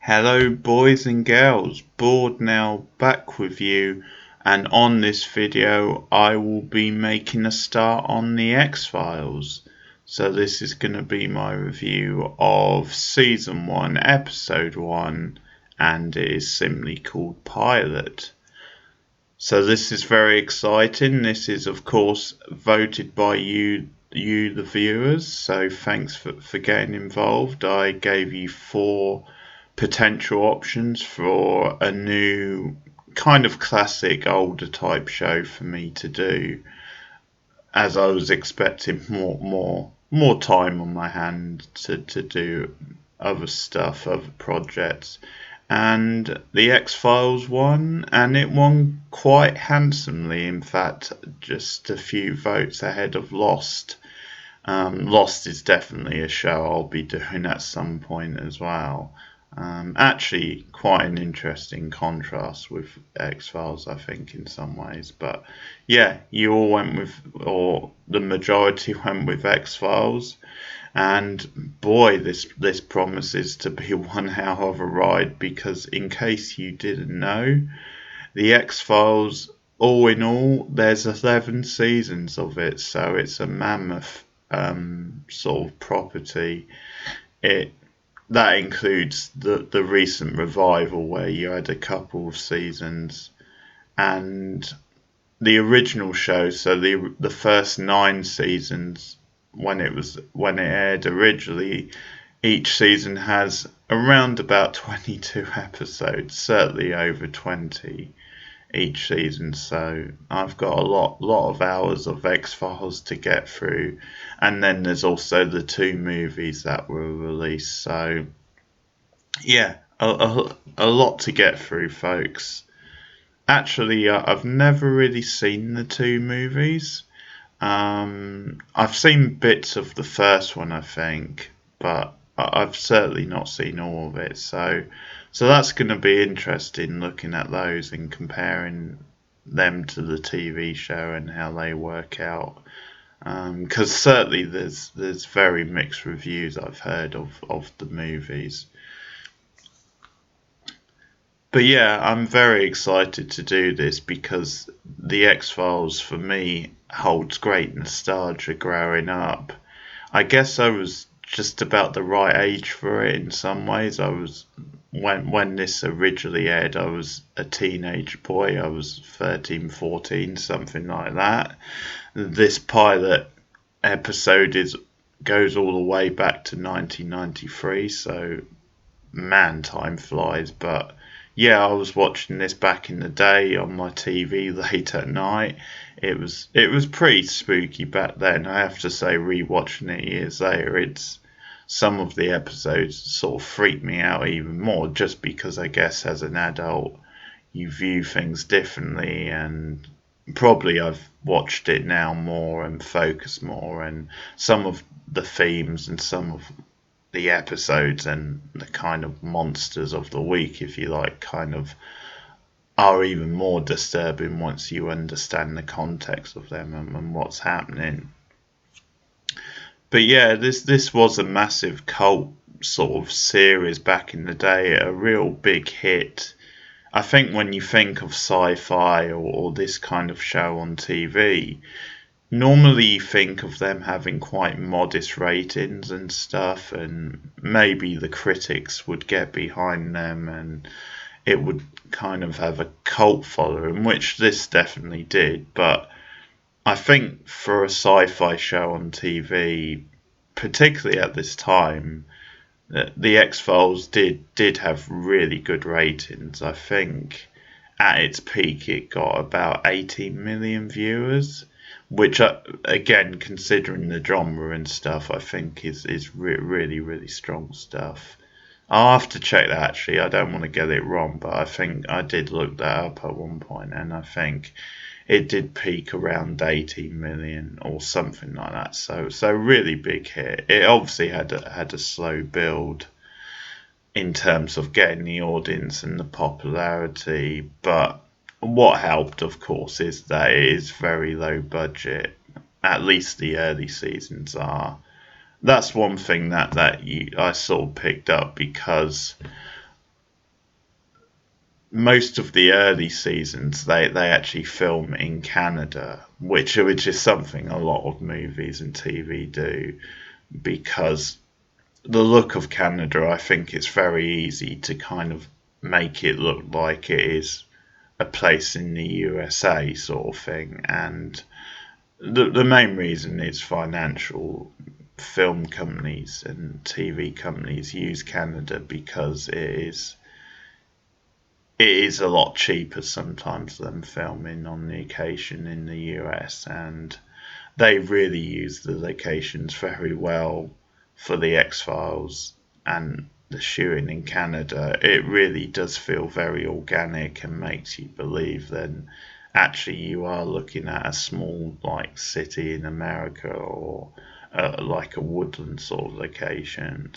Hello, boys and girls. Bored now, back with you, and on this video, I will be making a start on the X-Files. So this is going to be my review of Season 1, Episode 1, and it is simply called Pilot. So this is very exciting. This is, of course, voted by you the viewers, so thanks for getting involved. I gave you 4 potential options for a new kind of classic older type show for me to do, as I was expecting more time on my hand to do other stuff, other projects. And the X-Files won, and it won quite handsomely. In fact, just a few votes ahead of Lost. Lost is definitely a show I'll be doing at some point as well. Actually, quite an interesting contrast with X-Files, I think, in some ways. But yeah, you all went with, or the majority went with X-Files. And boy, this promises to be one hell of a ride, because in case you didn't know, the X-Files, all in all, there's 11 seasons of it, so it's a mammoth sort of property. That includes the recent revival where you had a couple of seasons, and the original show. So the first 9 seasons, when it aired originally, each season has around about 22 episodes, certainly over 20 each season. So I've got a lot of hours of X-Files to get through, and then there's also the 2 movies that were released. So yeah, a lot to get through, folks. Actually, I've never really seen the 2 movies. I've seen bits of the first one, I think, but I've certainly not seen all of it. So that's going to be interesting, looking at those and comparing them to the TV show and how they work out. Because certainly there's very mixed reviews I've heard of the movies. But yeah, I'm very excited to do this because the X-Files for me holds great nostalgia growing up. I guess I was just about the right age for it in some ways. I was when this originally aired, I was a teenage boy. I was 13, 14, something like that. This pilot episode goes all the way back to 1993, so man, time flies. But yeah, I was watching this back in the day on my TV late at night. It was pretty spooky back then. I have to say, rewatching it years later, it's some of the episodes sort of freaked me out even more, just because I guess as an adult you view things differently, and probably I've watched it now more and focused more, and some of the themes and some of the episodes and the kind of monsters of the week, if you like, kind of are even more disturbing once you understand the context of them and what's happening. But yeah, this was a massive cult sort of series back in the day, a real big hit. I think when you think of Sci-Fi or this kind of show on TV, normally you think of them having quite modest ratings and stuff, and maybe the critics would get behind them and it would kind of have a cult following, which this definitely did. But I think for a sci-fi show on TV, particularly at this time, the X-Files did have really good ratings. I think at its peak it got about 18 million viewers, which again, considering the genre and stuff, I think is really strong stuff. I'll have to check that actually. I don't want to get it wrong, but I think I did look that up at one point, and I think it did peak around 18 million or something like that. So really big hit. It obviously had a slow build in terms of getting the audience and the popularity, but what helped, of course, is that it is very low budget. At least the early seasons are. That's one thing that I sort of picked up, because most of the early seasons they actually film in Canada, which is something a lot of movies and TV do, because the look of Canada, I think it's very easy to kind of make it look like it is a place in the USA sort of thing, and the main reason is financial. Film companies and TV companies use Canada because it is a lot cheaper sometimes than filming on the occasion in the US, and they really use the locations very well for the X-Files and the shooting in Canada. It really does feel very organic and makes you believe then actually you are looking at a small like city in America, or like a woodland sort of location.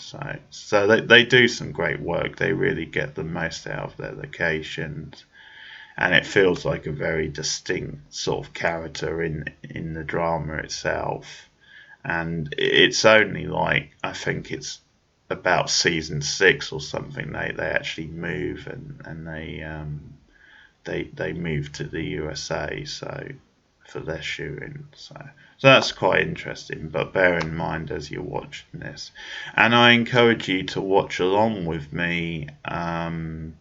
So they do some great work. They really get the most out of their locations, and it feels like a very distinct sort of character in the drama itself. And it's only like, I think it's about season 6 or something, they actually move, and they move to the USA, so for their shooting. So that's quite interesting. But bear in mind as you're watching this, and I encourage you to watch along with me. And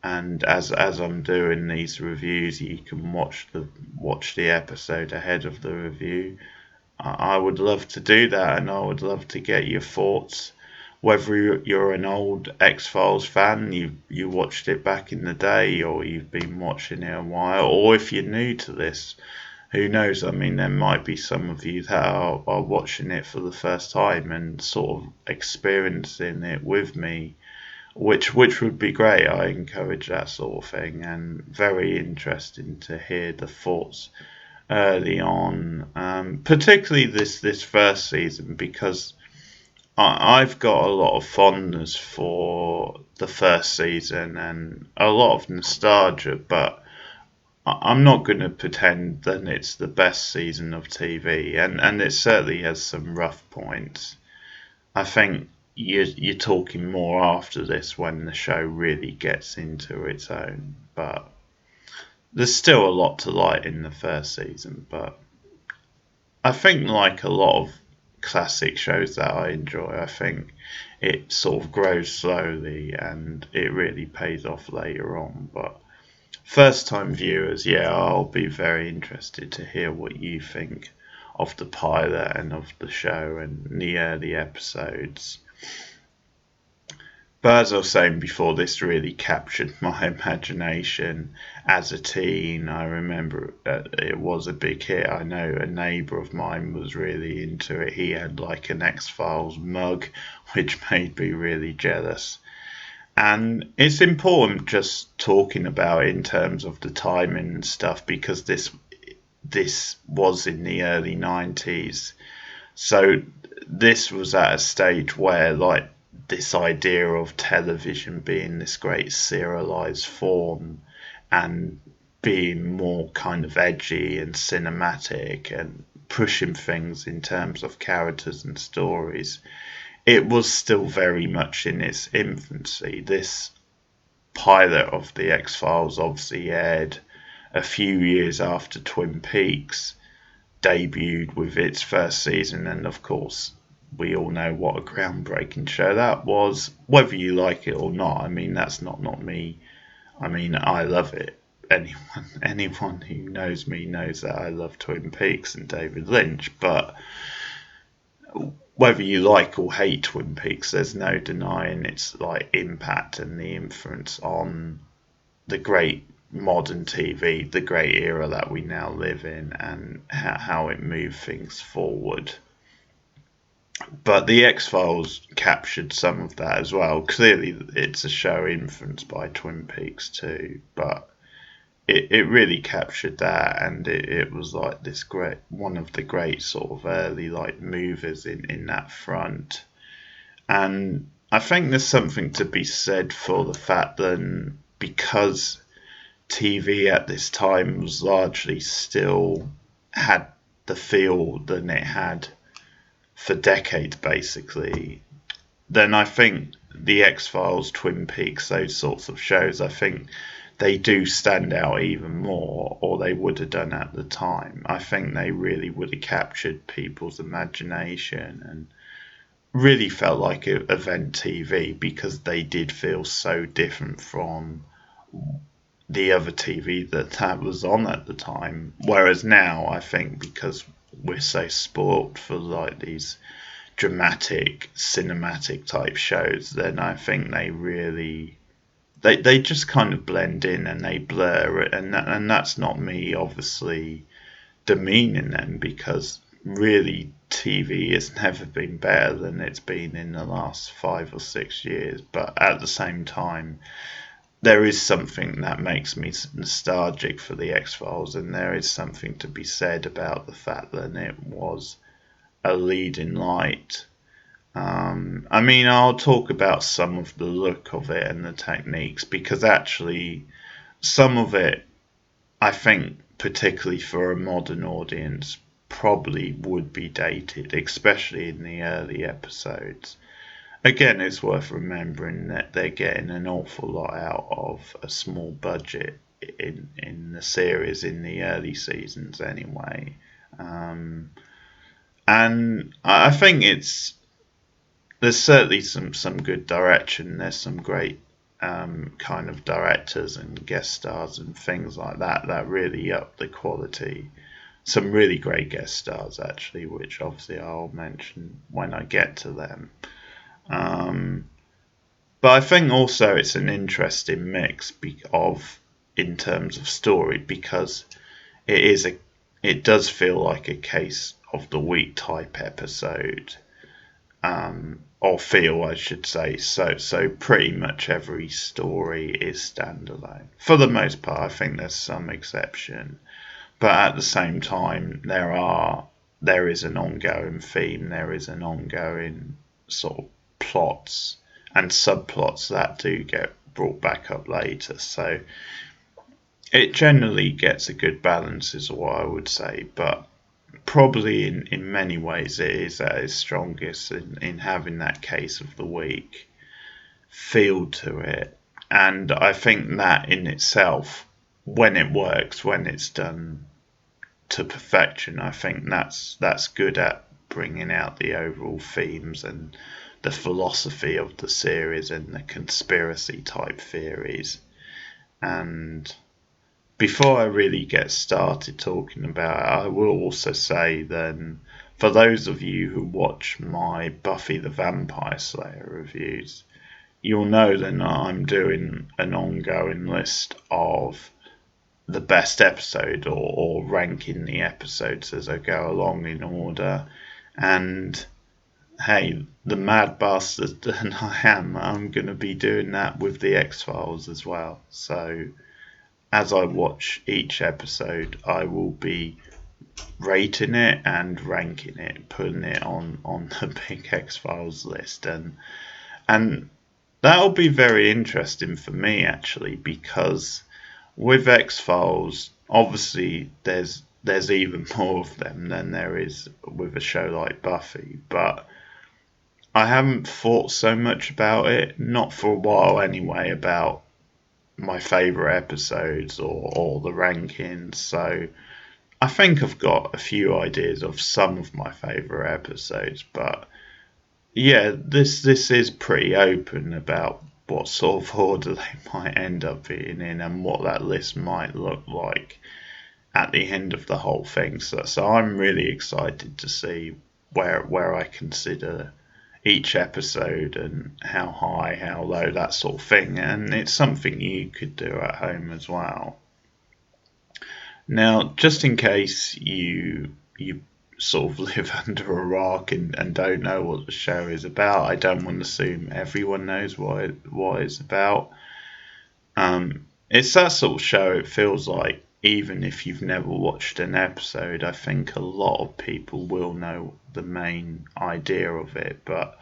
as I'm doing these reviews, you can watch the episode ahead of the review. I would love to do that, and I would love to get your thoughts. Whether you're an old X-Files fan, you watched it back in the day, or you've been watching it a while, or if you're new to this, who knows? I mean, there might be some of you that are watching it for the first time and sort of experiencing it with me, which would be great. I encourage that sort of thing, and very interesting to hear the thoughts early on, particularly this first season, because I've got a lot of fondness for the first season and a lot of nostalgia, but I'm not going to pretend that it's the best season of TV, and it certainly has some rough points. I think you're talking more after this when the show really gets into its own, but there's still a lot to like in the first season. But I think, like a lot of classic shows that I enjoy, I think it sort of grows slowly and it really pays off later on. But first time viewers, yeah, I'll be very interested to hear what you think of the pilot and of the show and the early episodes. But as I was saying before, this really captured my imagination as a teen. I remember it was a big hit. I know a neighbour of mine was really into it. He had like an X-Files mug, which made me really jealous. And it's important just talking about it in terms of the timing and stuff, because this was in the early 90s. So this was at a stage where, like, this idea of television being this great serialized form and being more kind of edgy and cinematic and pushing things in terms of characters and stories, it was still very much in its infancy. This pilot of the X-Files obviously aired a few years after Twin Peaks debuted with its first season, and of course we all know what a groundbreaking show that was, whether you like it or not. I mean, that's not me. I mean, I love it. Anyone who knows me knows that I love Twin Peaks and David Lynch, but whether you like or hate Twin Peaks, there's no denying its like impact and the influence on the great modern TV, the great era that we now live in, and how it moved things forward. But the X-Files captured some of that as well. Clearly, it's a show influenced by Twin Peaks too, but it really captured that, and it was like this great, one of the great sort of early like movers in that front. And I think there's something to be said for the fact that because TV at this time was largely still had the feel that it had for decades basically, then I think the X-Files, Twin Peaks, those sorts of shows, I think they do stand out even more, or they would have done at the time. I think they really would have captured people's imagination and really felt like event TV, because they did feel so different from the other TV that was on at the time. Whereas now, I think because we're so spoilt for like these dramatic, cinematic type shows, then I think they really they just kind of blend in and they blur it, and that's not me obviously demeaning them, because really TV has never been better than it's been in the last 5 or 6 years. But at the same time, there is something that makes me nostalgic for the X-Files, and there is something to be said about the fact that it was a leading light. I mean, I'll talk about some of the look of it and the techniques, because actually some of it, I think, particularly for a modern audience, probably would be dated, especially in the early episodes. Again, it's worth remembering that they're getting an awful lot out of a small budget in the series in the early seasons anyway. And I think there's certainly some good direction. There's some great kind of directors and guest stars and things like that really up the quality. Some really great guest stars actually, which obviously I'll mention when I get to them. But I think also it's an interesting mix in terms of story, because it does feel like a case of the week type episode, or feel, I should say. So pretty much every story is standalone for the most part. I think there's some exception, but at the same time there is an ongoing theme. There is an ongoing sort of plots and subplots that do get brought back up later. So it generally gets a good balance, is what I would say. But probably in many ways it is at its strongest in having that case of the week feel to it. And I think that in itself, when it works, when it's done to perfection, I think that's good at bringing out the overall themes and the philosophy of the series and the conspiracy type theories. And before I really get started talking about it, I will also say then, for those of you who watch my Buffy the Vampire Slayer reviews, you'll know that I'm doing an ongoing list of the best episode, or ranking the episodes as I go along in order. And hey, the mad bastard that I am, I'm going to be doing that with the X-Files as well. So as I watch each episode, I will be rating it and ranking it, putting it on the big X-Files list, and that'll be very interesting for me actually, because with X-Files, obviously there's even more of them than there is with a show like Buffy, but I haven't thought so much about it, not for a while anyway, about my favourite episodes or the rankings. So I think I've got a few ideas of some of my favourite episodes, but yeah, this is pretty open about what sort of order they might end up being in and what that list might look like at the end of the whole thing. So I'm really excited to see where I consider each episode and how high, how low, that sort of thing. And it's something you could do at home as well. Now, just in case you sort of live under a rock and don't know what the show is about, I don't want to assume everyone knows what it's about. It's that sort of show, it feels like, even if you've never watched an episode, I think a lot of people will know the main idea of it. But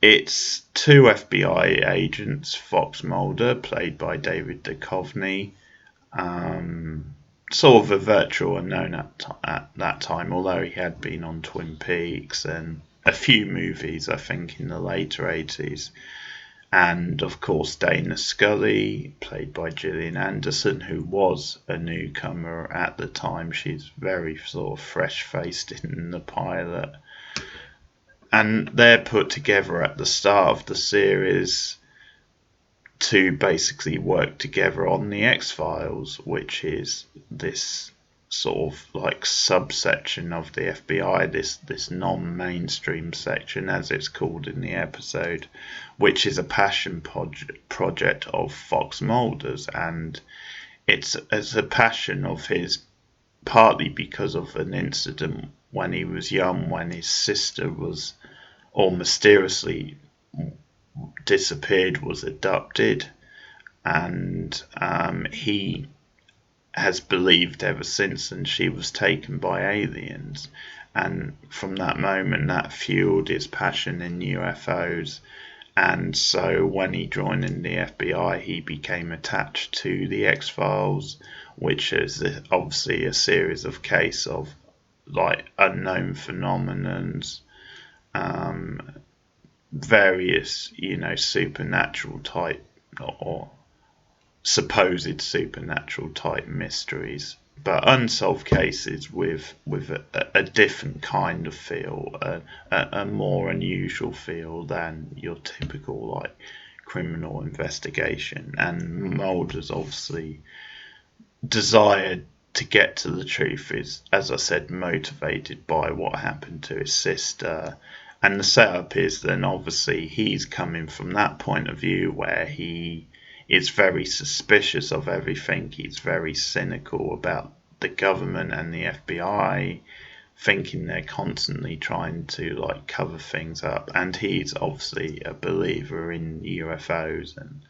it's two FBI agents, Fox Mulder, played by David Duchovny, sort of a virtual unknown at that time, although he had been on Twin Peaks and a few movies, I think, in the later 80s. And of course, Dana Scully, played by Gillian Anderson, who was a newcomer at the time. She's very sort of fresh-faced in the pilot. And they're put together at the start of the series to basically work together on the X-Files, which is this sort of like subsection of the FBI, this non-mainstream section, as it's called in the episode, which is a passion project of Fox Mulder's, and it's a passion of his, partly because of an incident when he was young, when his sister was or mysteriously disappeared, was abducted, and he has believed ever since, and she was taken by aliens. And from that moment, that fueled his passion in UFOs. And so when he joined in the FBI, he became attached to the X-Files, which is obviously a series of cases of like unknown phenomenons, various, supernatural type or supposed supernatural type mysteries, but unsolved cases with a different kind of feel, a more unusual feel than your typical like criminal investigation. And Mulder's obviously desire to get to the truth is, as I said, motivated by what happened to his sister. And the setup is then obviously he's coming from that point of view where he is very suspicious of everything. He's very cynical about the government and the FBI, thinking they're constantly trying to like cover things up. And he's obviously a believer in UFOs and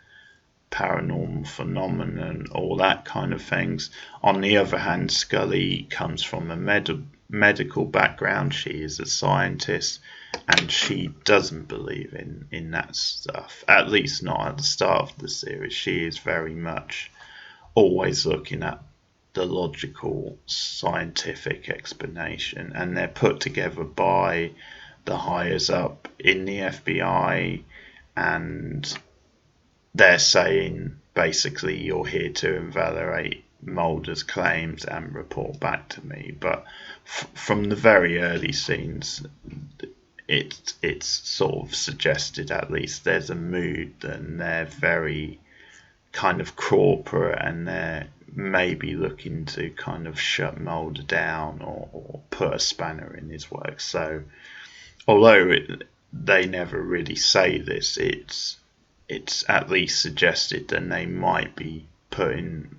paranormal phenomenon, all that kind of things. On the other hand, Scully comes from a medical background. She is a scientist, and she doesn't believe in that stuff, at least not at the start of the series. She is very much always looking at the logical scientific explanation, and they're put together by the higher up in the FBI, and they're saying basically, you're here to invalidate Mulder's claims and report back to me. But from the very early scenes, it's sort of suggested, at least there's a mood, and they're very kind of corporate, and they're maybe looking to kind of shut Mulder down or put a spanner in his work. So although they never really say this, it's at least suggested that they might be putting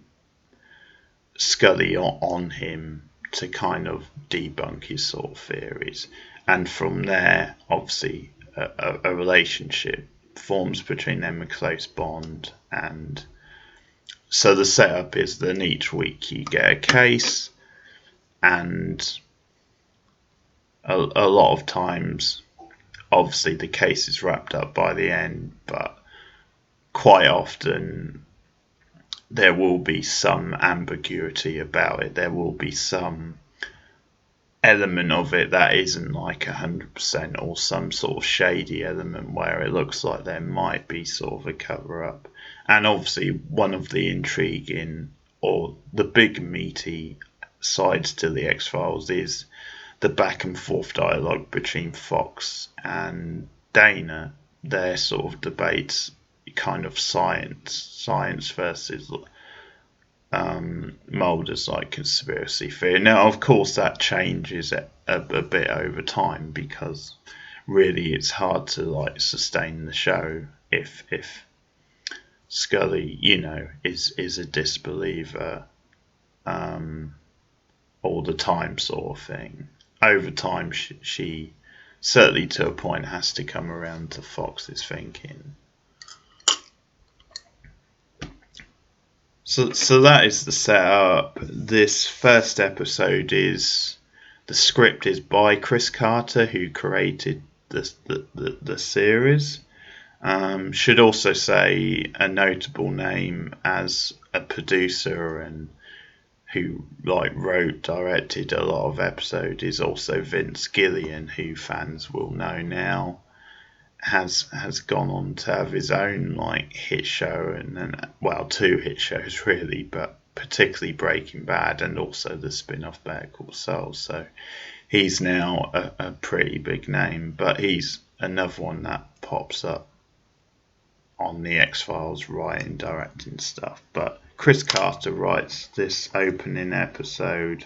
Scully on him to kind of debunk his sort of theories. And from there, obviously, a relationship forms between them, a close bond. And so the setup is that each week you get a case, and a lot of times, obviously, the case is wrapped up by the end, but quite often there will be some ambiguity about it. There will be some element of it that isn't like 100%, or some sort of shady element where it looks like there might be sort of a cover-up. And obviously one of the intriguing or the big meaty sides to the X-Files is the back and forth dialogue between Fox and Dana. Their sort of debates, kind of science versus Mulder's like conspiracy theory. Now, of course, that changes a bit over time, because really it's hard to like sustain the show if Scully, is a disbeliever all the time, sort of thing. Over time, she certainly to a point has to come around to Fox's thinking. So that is the setup. This first episode the script is by Chris Carter, who created the series. Should also say a notable name as a producer and who like wrote, directed a lot of episodes, is also Vince Gilligan, who fans will know now has gone on to have his own like hit show, and then, well, two hit shows really, but particularly Breaking Bad and also the spin-off Better Call Saul. So he's now a pretty big name, but he's another one that pops up on the X-Files writing, directing stuff. But Chris Carter writes this opening episode.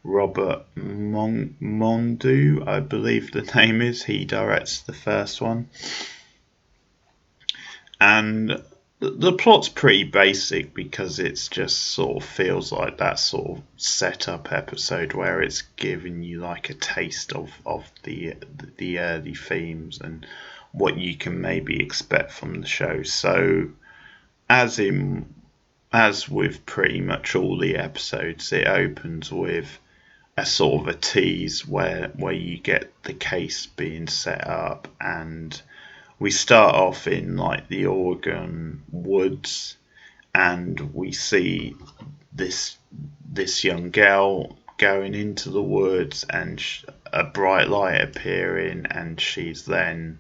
Robert Mondu, I believe the name is, he directs the first one. And the plot's pretty basic because it's just sort of feels like that sort of setup episode where it's giving you like a taste of the early themes and what you can maybe expect from the show. So as with pretty much all the episodes, it opens with a sort of a tease where you get the case being set up, and we start off in like the Oregon woods, and we see this young girl going into the woods, and a bright light appearing, and she's then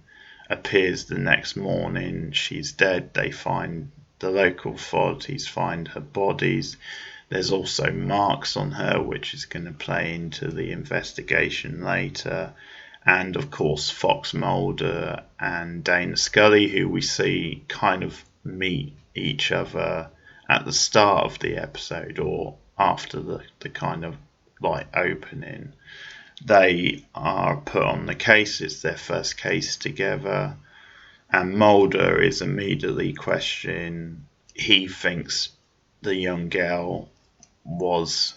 appears the next morning. She's dead. The local authorities find her bodies. There's also marks on her, which is going to play into the investigation later. And of course, Fox Mulder and Dana Scully, who we see kind of meet each other at the start of the episode or after the kind of like opening. They are put on the case. It's their first case together. And Mulder is immediately questioned. He thinks the young girl was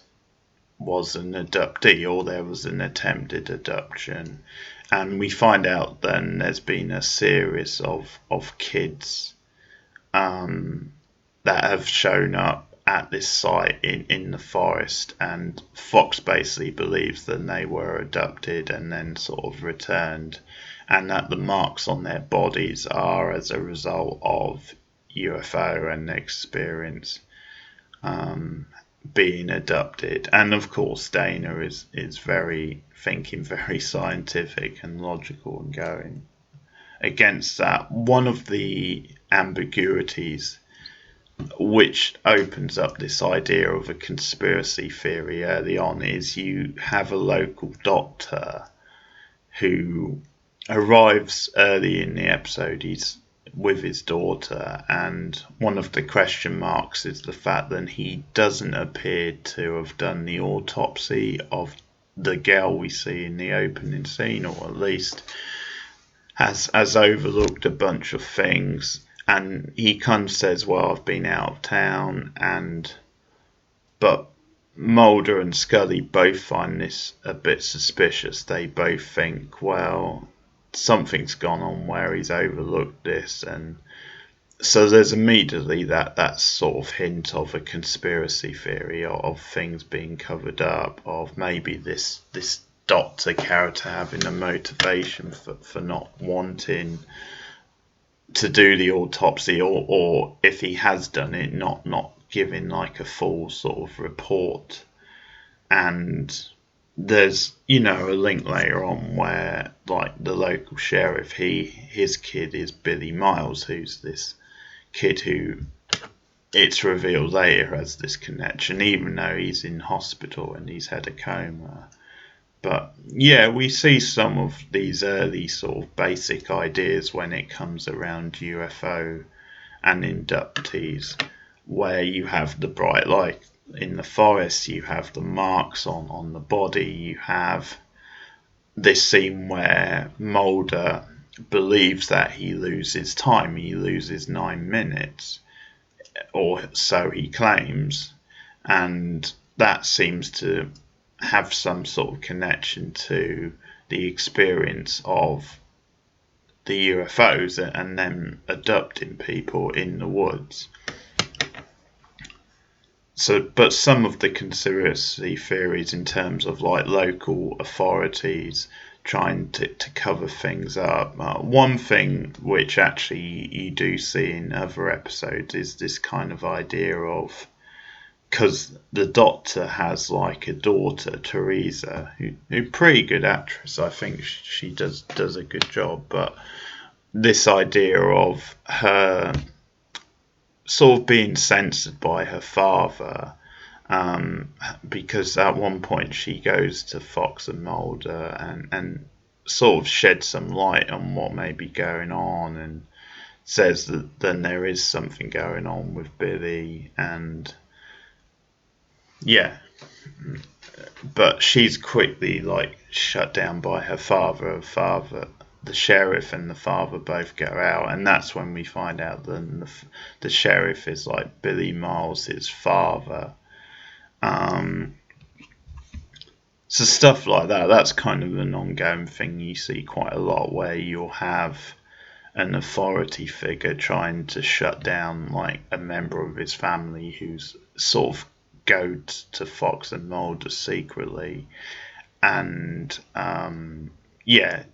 an abductee, or there was an attempted abduction, and we find out then there's been a series of kids that have shown up at this site in the forest, and Fox basically believes that they were abducted and then sort of returned, and that the marks on their bodies are as a result of UFO and experience being adopted. And of course Dana is very scientific and logical and going against that. One of the ambiguities which opens up this idea of a conspiracy theory early on is you have a local doctor who arrives early in the episode. He's with his daughter, and one of the question marks is the fact that he doesn't appear to have done the autopsy of the girl we see in the opening scene, or at least has overlooked a bunch of things. And he kind of says, well, I've been out of town, but Mulder and Scully both find this a bit suspicious. They both think, well, something's gone on where he's overlooked this, and so there's immediately that sort of hint of a conspiracy theory of things being covered up, of maybe this doctor character having a motivation for not wanting to do the autopsy, or if he has done it, not giving like a full sort of report. And there's a link later on where like the local sheriff, his kid is Billy Miles, who's this kid who it's revealed later has this connection, even though he's in hospital and he's had a coma. But yeah, we see some of these early sort of basic ideas when it comes around UFO and inductees, where you have the bright light in the forest, you have the marks on the body, you have this scene where Mulder believes that he loses time, he loses 9 minutes, or so he claims, and that seems to have some sort of connection to the experience of the UFOs and them abducting people in the woods. So, but some of the conspiracy theories in terms of like local authorities trying to cover things up. One thing which actually you do see in other episodes is this kind of idea of because the Doctor has like a daughter, Teresa, who pretty good actress. I think she does a good job, but this idea of her sort of being censored by her father, because at one point she goes to Fox and Mulder and sort of sheds some light on what may be going on, and says that then there is something going on with Billy, and yeah, but she's quickly like shut down by her father. The sheriff and the father both go out, and that's when we find out that the sheriff is like Billy Miles' father. So stuff like that, that's kind of an ongoing thing you see quite a lot, where you'll have an authority figure trying to shut down like a member of his family who's sort of goes to Fox and Mulder secretly, and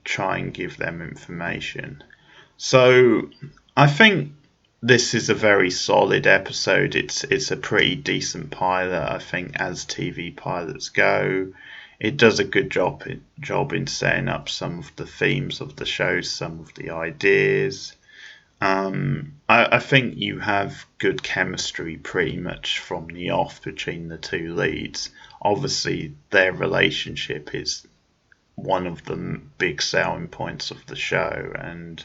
try and give them information. So I think this is a very solid episode. It's a pretty decent pilot, I think, as TV pilots go. It does a good job in setting up some of the themes of the show, some of the ideas. I think you have good chemistry pretty much from the off between the two leads. Obviously, their relationship is one of the big selling points of the show, and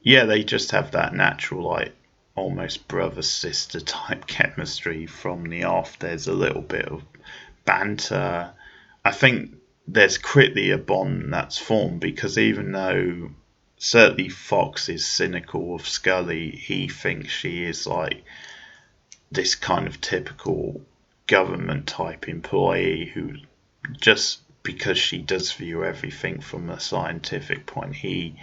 yeah, they just have that natural, like, almost brother-sister type chemistry from the off. There's a little bit of banter. I think there's quickly a bond that's formed, because even though certainly Fox is cynical of Scully, he thinks she is like this kind of typical government type employee who, just because she does view everything from a scientific point, he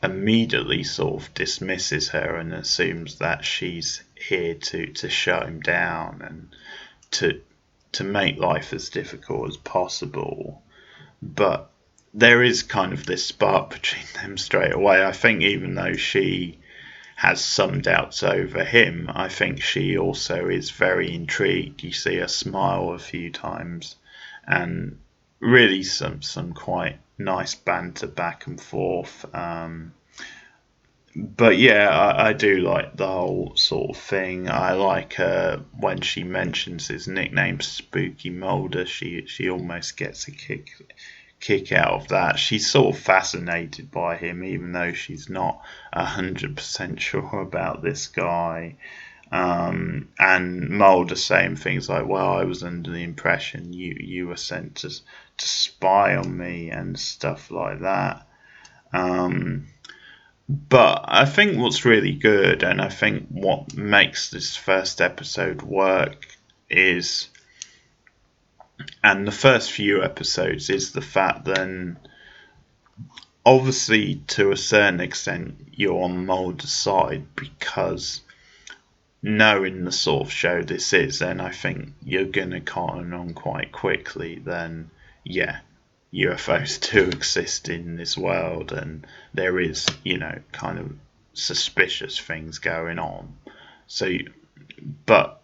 immediately sort of dismisses her and assumes that she's here to shut him down and to make life as difficult as possible. But there is kind of this spark between them straight away. I think even though she has some doubts over him, I think she also is very intrigued. You see her smile a few times, and really some quite nice banter back and forth. But yeah, I do like the whole sort of thing. I like her when she mentions his nickname, Spooky Mulder. She almost gets a kick out of that. She's sort of fascinated by him, even though she's not 100% sure about this guy. And Mulder saying things like, "Well, I was under the impression you were sent to spy on me," and stuff like that. But I think what's really good, and I think what makes this first episode work is, and the first few episodes, is the fact that obviously to a certain extent you're on Mulder's side, because knowing the sort of show this is, then I think you're going to cotton on quite quickly then, yeah, UFOs do exist in this world, and there is, kind of suspicious things going on. So, but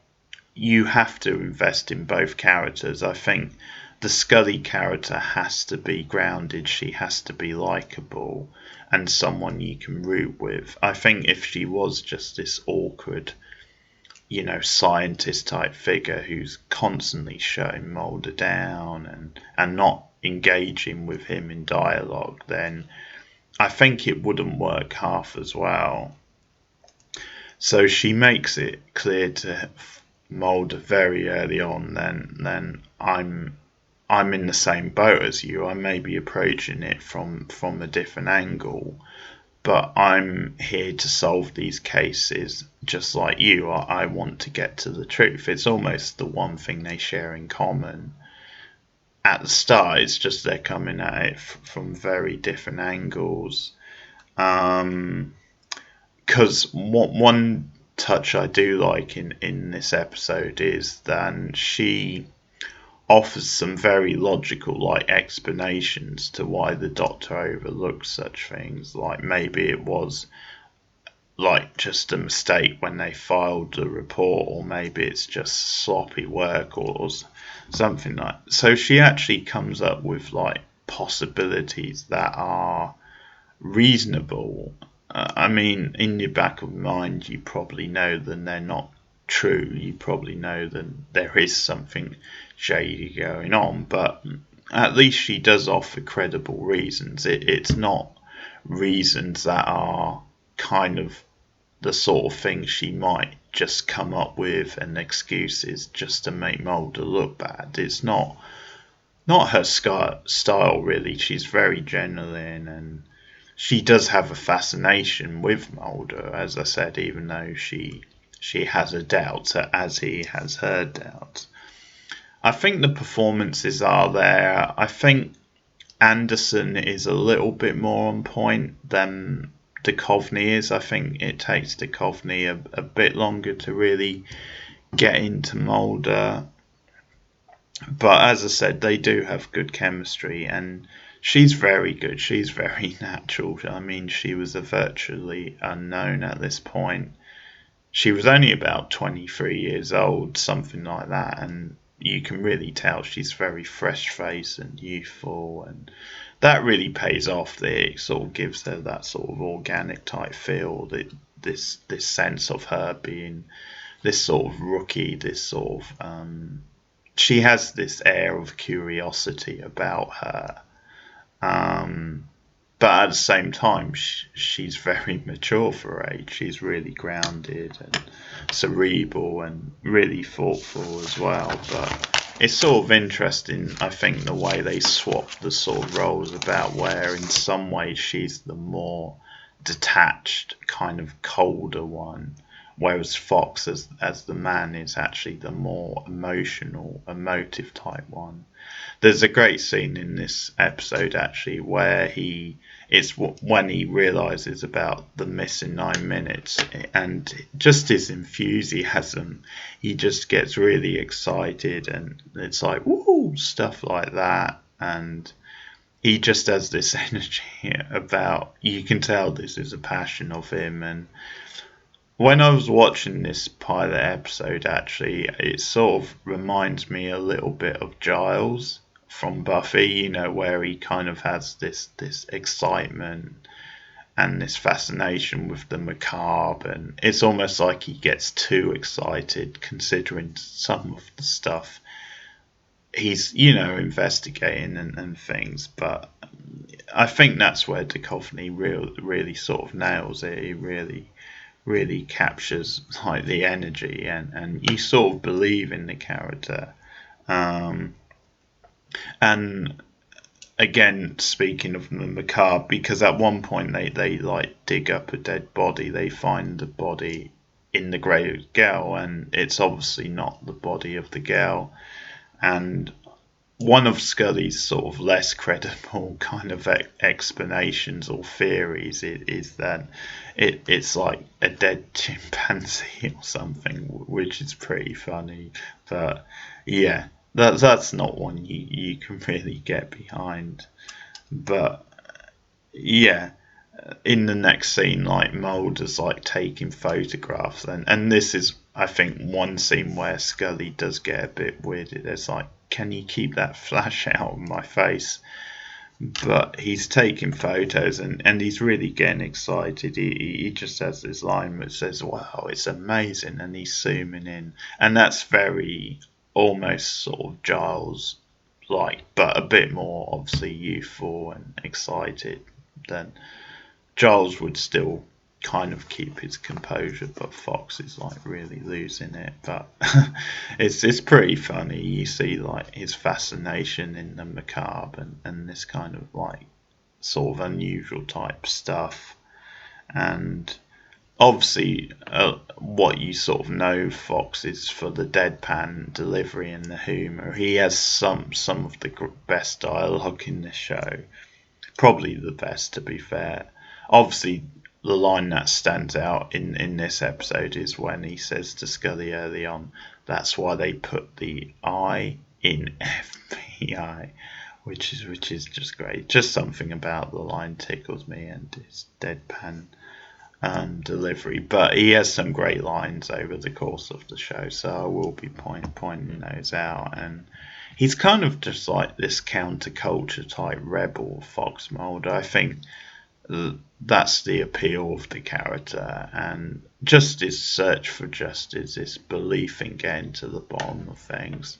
you have to invest in both characters. I think the Scully character has to be grounded. She has to be likable and someone you can root with. I think if she was just this awkward, scientist type figure who's constantly shutting Mulder down and not engaging with him in dialogue, then I think it wouldn't work half as well. So she makes it clear to Mulder very early on, then I'm in the same boat as you. I may be approaching it from a different angle, but I'm here to solve these cases just like you. I want to get to the truth. It's almost the one thing they share in common. At the start, it's just they're coming at it from very different angles. Because one touch I do like in this episode is that she offers some very logical explanations to why the Doctor overlooked such things. Like maybe it was like just a mistake when they filed the report, or maybe it's just sloppy work or something like. So she actually comes up with like possibilities that are reasonable. I mean, in your back of mind, you probably know that they're not true. You probably know that there is something shady going on, but at least she does offer credible reasons. It's not reasons that are kind of the sort of thing she might just come up with and excuses just to make Mulder look bad. It's not her style really. She's very genuine, and she does have a fascination with Mulder, as I said, even though she has her doubts, as he has her doubts. I think the performances are there. I think Anderson is a little bit more on point than Duchovny is. I think it takes Duchovny a bit longer to really get into Mulder. But as I said, they do have good chemistry, and she's very good. She's very natural. I mean, she was a virtually unknown at this point. She was only about 23 years old, something like that, and you can really tell she's very fresh-faced and youthful, and that really pays off. It sort of gives her that sort of organic type feel, that this sense of her being this sort of rookie, this sort of she has this air of curiosity about her, but at the same time, she's very mature for her age. She's really grounded and cerebral and really thoughtful as well. But it's sort of interesting, I think, the way they swap the sort of roles about, where in some ways she's the more detached, kind of colder one, whereas Fox, as the man, is actually the more emotional, emotive type one. There's a great scene in this episode actually where it's when he realizes about the missing 9 minutes, and just his enthusiasm, he just gets really excited, and it's like woo, stuff like that, and he just has this energy about, you can tell this is a passion of him. And when I was watching this pilot episode, actually, it sort of reminds me a little bit of Giles from Buffy, you know, where he kind of has this excitement and this fascination with the macabre, and it's almost like he gets too excited considering some of the stuff he's, you know, investigating and things. But I think that's where Duchovny really sort of nails it. He really captures like the energy, and you sort of believe in the character. And again, speaking of the macabre, because at one point they like dig up a dead body, they find the body in the grave girl, and it's obviously not the body of the girl. And one of Scully's sort of less credible kind of explanations or theories is that it's like a dead chimpanzee or something, which is pretty funny. But yeah, that's not one you can really get behind. But yeah, in the next scene, like Mulder's like taking photographs, and this is, I think, one scene where Scully does get a bit weirded. It's like, can you keep that flash out of my face? But he's taking photos, and he's really getting excited. He just has this line that says, "Wow, it's amazing," and he's zooming in, and that's very almost sort of Giles like, but a bit more obviously youthful and excited than Giles would. Still kind of keep his composure, but Fox is like really losing it. But it's pretty funny. You see like his fascination in the macabre and this kind of like sort of unusual type stuff. And obviously what you sort of know Fox is for the deadpan delivery and the humour. He has some of the best dialogue in this show, probably the best, to be fair. Obviously the line that stands out in this episode is when he says to Scully early on, "That's why they put the I in FBI," which is just great. Just something about the line tickles me, and his deadpan delivery, but he has some great lines over the course of the show, so I will be pointing those out. And he's kind of just like this counterculture type rebel, Fox Mulder. I think that's the appeal of the character, and just his search for justice, his belief in getting to the bottom of things.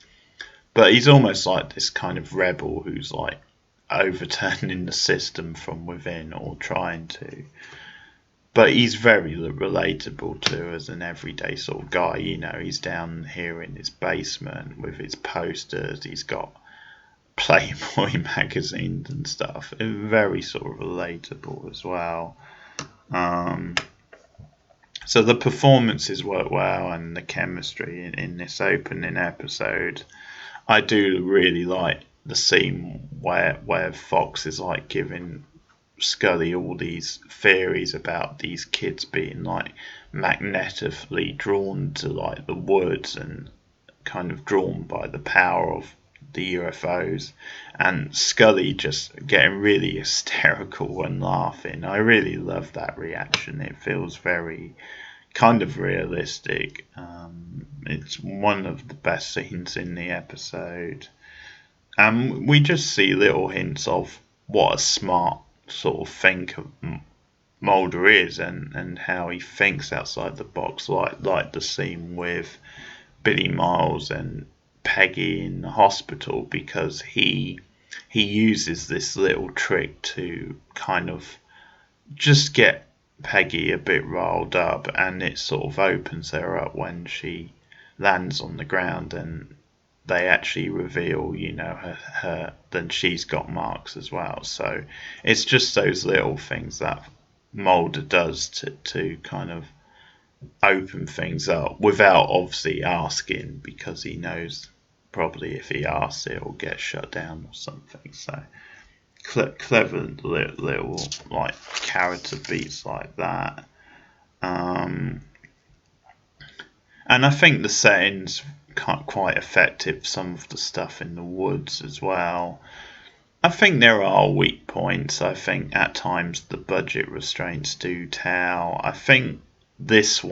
But he's almost like this kind of rebel who's like overturning the system from within, or trying to. But he's very relatable too as an everyday sort of guy. You know, he's down here in his basement with his posters. He's got Playboy magazines and stuff. Very sort of relatable as well. So the performances work well, and the chemistry in this opening episode. I do really like the scene where Fox is like giving Scully all these theories about these kids being like magnetically drawn to like the woods, and kind of drawn by the power of the UFOs, and Scully just getting really hysterical and laughing. I really love that reaction. It feels very kind of realistic. It's one of the best scenes in the episode. We just see little hints of what a smart sort of thinker Mulder is, and how he thinks outside the box, like the scene with Billy Miles and Peggy in the hospital, because he uses this little trick to kind of just get Peggy a bit riled up, and it sort of opens her up when she lands on the ground, and they actually reveal, you know, her then she's got marks as well. So it's just those little things that Mulder does to kind of open things up without obviously asking, because he knows probably if he asks it will get shut down or something. So clever little like character beats like that. And I think the setting's quite effective. Some of the stuff in the woods as well. I think there are weak points. I think at times the budget restraints do tell. I think this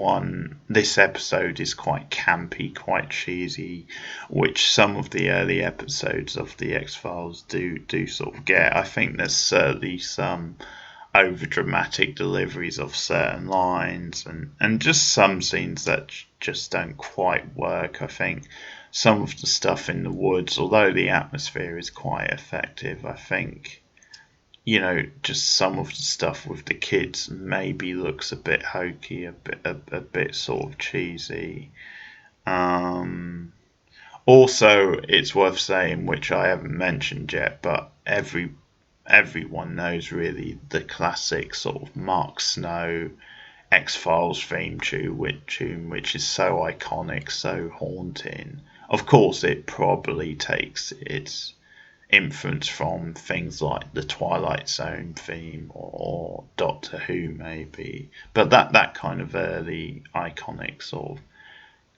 episode is quite campy, quite cheesy, which some of the early episodes of the X-Files do sort of get. I think there's certainly some over-dramatic deliveries of certain lines, and just some scenes that just don't quite work. I think some of the stuff in the woods, although the atmosphere is quite effective, I think, you know, just some of the stuff with the kids maybe looks a bit hokey, a bit sort of cheesy. Also, it's worth saying, which I haven't mentioned yet, but everyone knows really the classic sort of Mark Snow X-Files theme tune, which is so iconic, so haunting. Of course, it probably takes its influence from things like the Twilight Zone theme or Doctor Who maybe, but that kind of early iconic sort of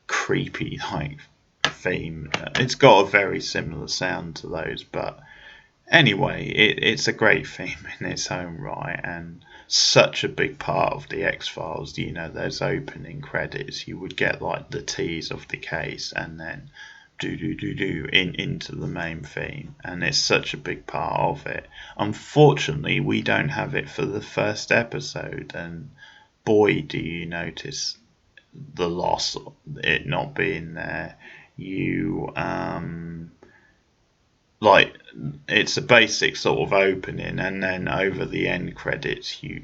creepy like theme, it's got a very similar sound to those. But anyway, it's a great theme in its own right, and such a big part of the X-Files. You know, those opening credits, you would get like the tease of the case, and then into the main theme, and it's such a big part of it. Unfortunately, we don't have it for the first episode, and boy, do you notice the loss of it not being there. You like, it's a basic sort of opening, and then over the end credits you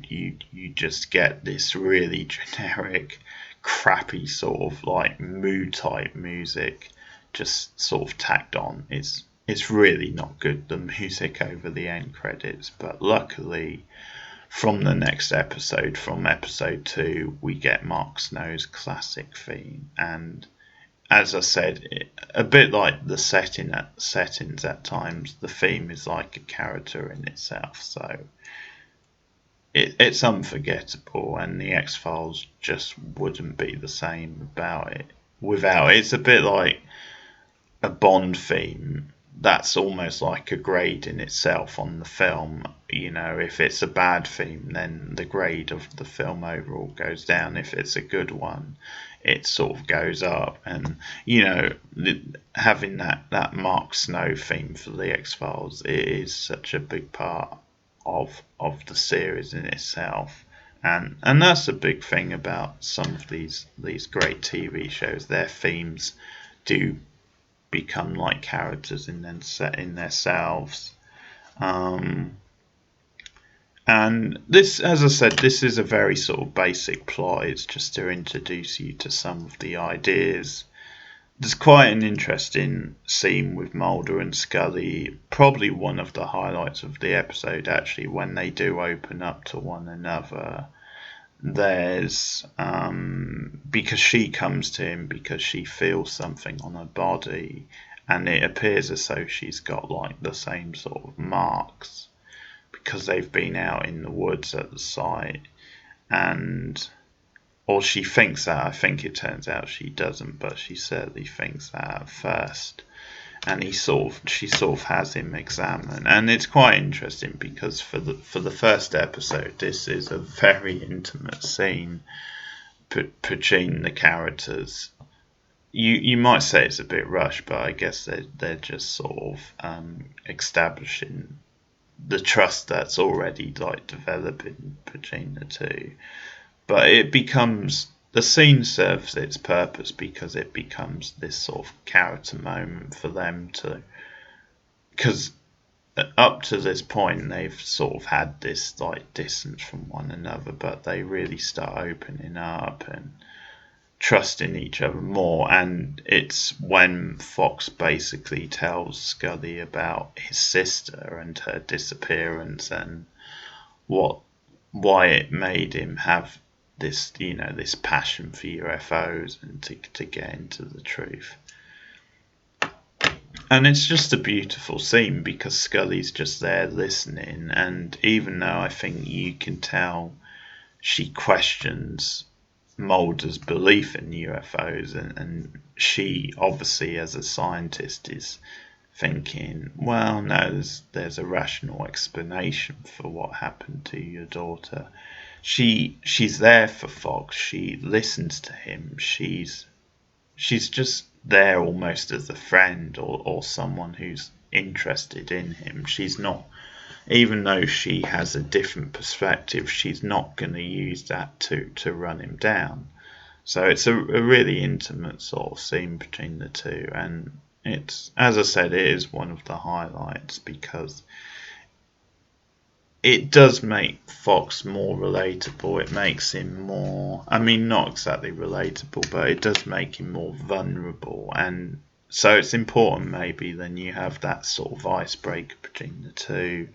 just get this really generic crappy sort of like mood type music just sort of tacked on. It's really not good, the music over the end credits, but luckily from the next episode, from episode 2, we get Mark Snow's classic theme, and as I said, a bit like the settings at times, the theme is like a character in itself, so it's unforgettable, and the X-Files just wouldn't be the same without it. It's a bit like a Bond theme that's almost like a grade in itself on the film. You know, if it's a bad theme, then the grade of the film overall goes down. If it's a good one, it sort of goes up. And you know, having that Mark Snow theme for the X-Files, it is such a big part of the series in itself. And that's a big thing about some of these great TV shows. Their themes do become like characters in themselves. Um, and this, as I said, this is a very sort of basic plot. It's just to introduce you to some of the ideas. There's quite an interesting scene with Mulder and Scully. Probably one of the highlights of the episode, actually, when they do open up to one another. There's because she comes to him because she feels something on her body, and it appears as though she's got like the same sort of marks because they've been out in the woods at the site. And or she thinks that. I think it turns out she doesn't, but she certainly thinks that at first. And she sort of has him examined, and it's quite interesting because for the first episode, this is a very intimate scene between the characters. You might say it's a bit rushed, but I guess they're just sort of establishing the trust that's already like developing between the two. But it becomes, the scene serves its purpose because it becomes this sort of character moment for them to, because up to this point they've sort of had this like distance from one another, but they really start opening up and trusting each other more. And it's when Fox basically tells Scully about his sister and her disappearance and why it made him have this, you know, this passion for UFOs and to get into the truth. And it's just a beautiful scene because Scully's just there listening, and even though I think you can tell she questions Mulder's belief in UFOs, and she obviously as a scientist is thinking, well, no, there's a rational explanation for what happened to your daughter. She's there for Fox. She listens to him. She's just there almost as a friend or someone who's interested in him. She's not, even though she has a different perspective, she's not going to use that to run him down. So it's a really intimate sort of scene between the two, and it's, as I said, it is one of the highlights because it does make Fox more relatable. It makes him more, I mean, not exactly relatable, but it does make him more vulnerable. And so it's important maybe then you have that sort of icebreaker between the two,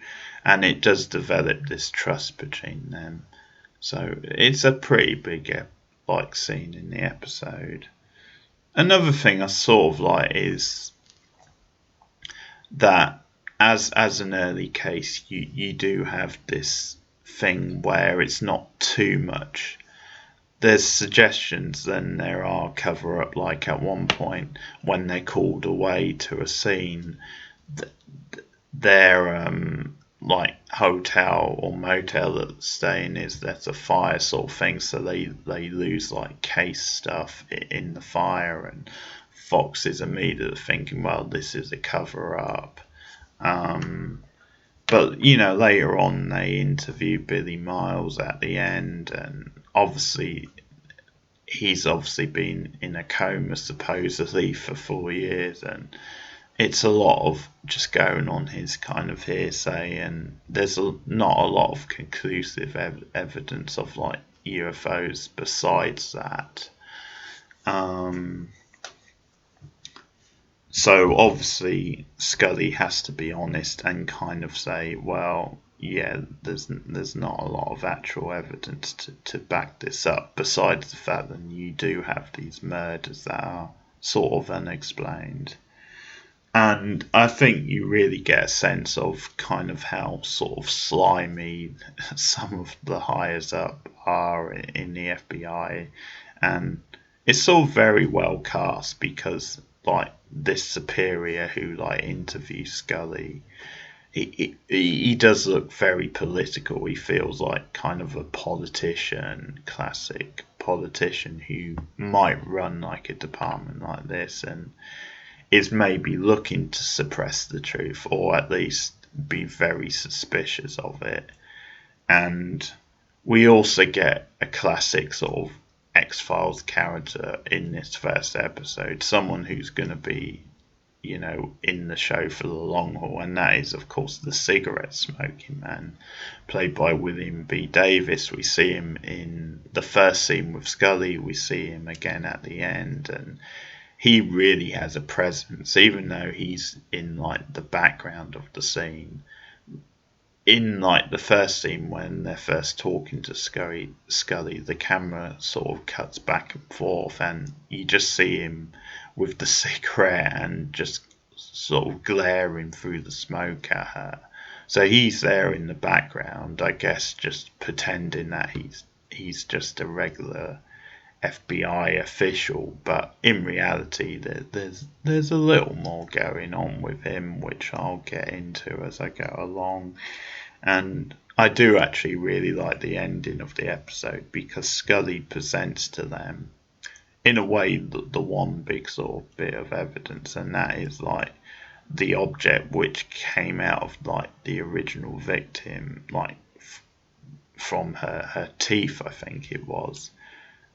and it does develop this trust between them. So it's a pretty big like scene in the episode. Another thing I sort of like is that as an early case, you do have this thing where it's not too much. There's suggestions, then there are cover up. Like at one point when they're called away to a scene, their like hotel or motel that they're staying is, there's a fire sort of thing, so they lose like case stuff in the fire, and Fox is immediately thinking, well, this is a cover up. But you know, later on they interview Billy Miles at the end, and obviously he's been in a coma supposedly for 4 years, and it's a lot of just going on his kind of hearsay, and there's not a lot of conclusive evidence of like UFOs besides that. So obviously Scully has to be honest and kind of say, well, yeah, there's not a lot of actual evidence to back this up, besides the fact that you do have these murders that are sort of unexplained. And I think you really get a sense of kind of how sort of slimy some of the higher up are in the FBI, and it's all very well cast because like this superior who like interviews Scully. He does look very political. He feels like kind of a politician, classic politician who might run like a department like this and is maybe looking to suppress the truth or at least be very suspicious of it. And we also get a classic sort of X-Files character in this first episode, someone who's going to be, in the show for the long haul, and that is, of course, the cigarette smoking man, played by William B. Davis. We see him in the first scene with Scully, we see him again at the end, and he really has a presence, even though he's in like the background of the scene. In like the first scene when they're first talking to Scully, the camera sort of cuts back and forth, and you just see him with the cigarette and just sort of glaring through the smoke at her. So he's there in the background, I guess, just pretending that he's just a regular FBI official, but in reality there's a little more going on with him, which I'll get into as I go along. And I do actually really like the ending of the episode, because Scully presents to them in a way the one big sort of bit of evidence, and that is like the object which came out of like the original victim, like from her teeth, I think it was.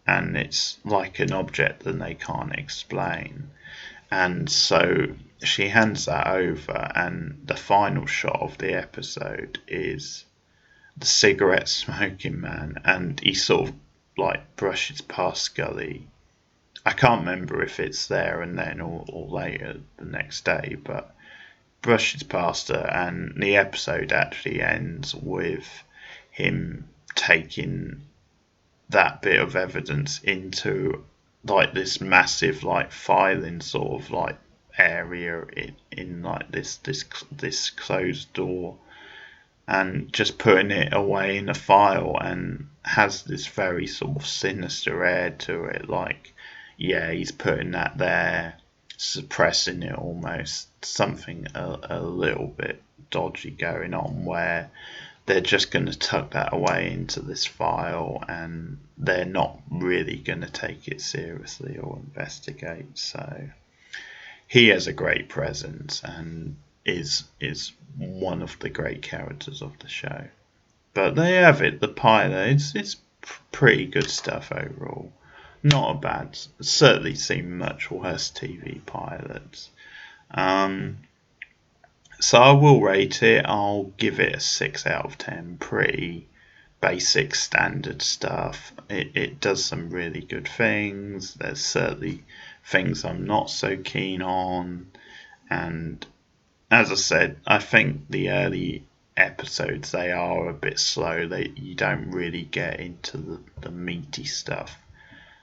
And it's like an object that they can't explain. And so she hands that over, and the final shot of the episode is the cigarette smoking man, and he sort of like brushes past Scully. I can't remember if it's there and then or later the next day, but brushes past her, and the episode actually ends with him taking that bit of evidence into like this massive like filing sort of like area in like this closed door, and just putting it away in a file, and has this very sort of sinister air to it, like he's putting that there, suppressing it almost, something a little bit dodgy going on, where they're just going to tuck that away into this file, and they're not really going to take it seriously or investigate. So he has a great presence and is one of the great characters of the show. But there you have it, the pilot. It's pretty good stuff overall. Not a bad, certainly seen much worse TV pilots. So I will rate it. I'll give it a 6 out of 10. Pretty basic standard stuff. It does some really good things. There's certainly things I'm not so keen on. And as I said, I think the early episodes, they are a bit slow. You don't really get into the meaty stuff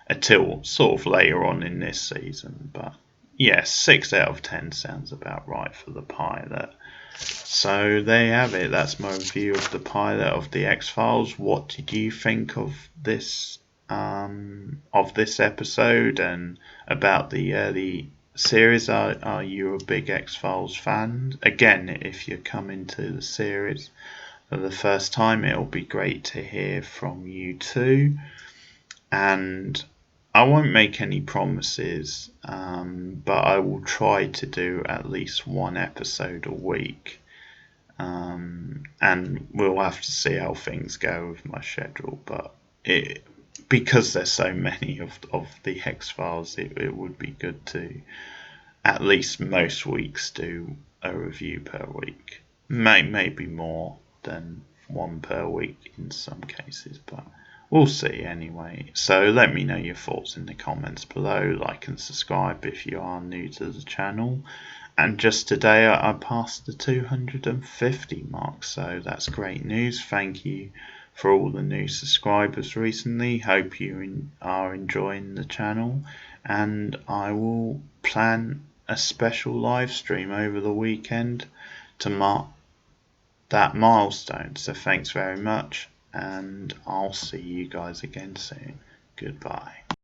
until sort of later on in this season. But yes, 6 out of 10 sounds about right for the pilot. So there you have it. That's my review of the pilot of the X-Files. What did you think of this episode and about the early series? Are you a big X-Files fan? Again, if you're coming to the series for the first time, it'll be great to hear from you too. And I won't make any promises, but I will try to do at least one episode a week. And we'll have to see how things go with my schedule. But because there's so many of the X-Files, it would be good to at least most weeks do a review per week. Maybe more than one per week in some cases, but we'll see anyway. So let me know your thoughts in the comments below. Like and subscribe if you are new to the channel. And just today I passed the 250 mark, so that's great news. Thank you for all the new subscribers recently. Hope you are enjoying the channel, and I will plan a special live stream over the weekend to mark that milestone. So thanks very much, and I'll see you guys again soon. Goodbye.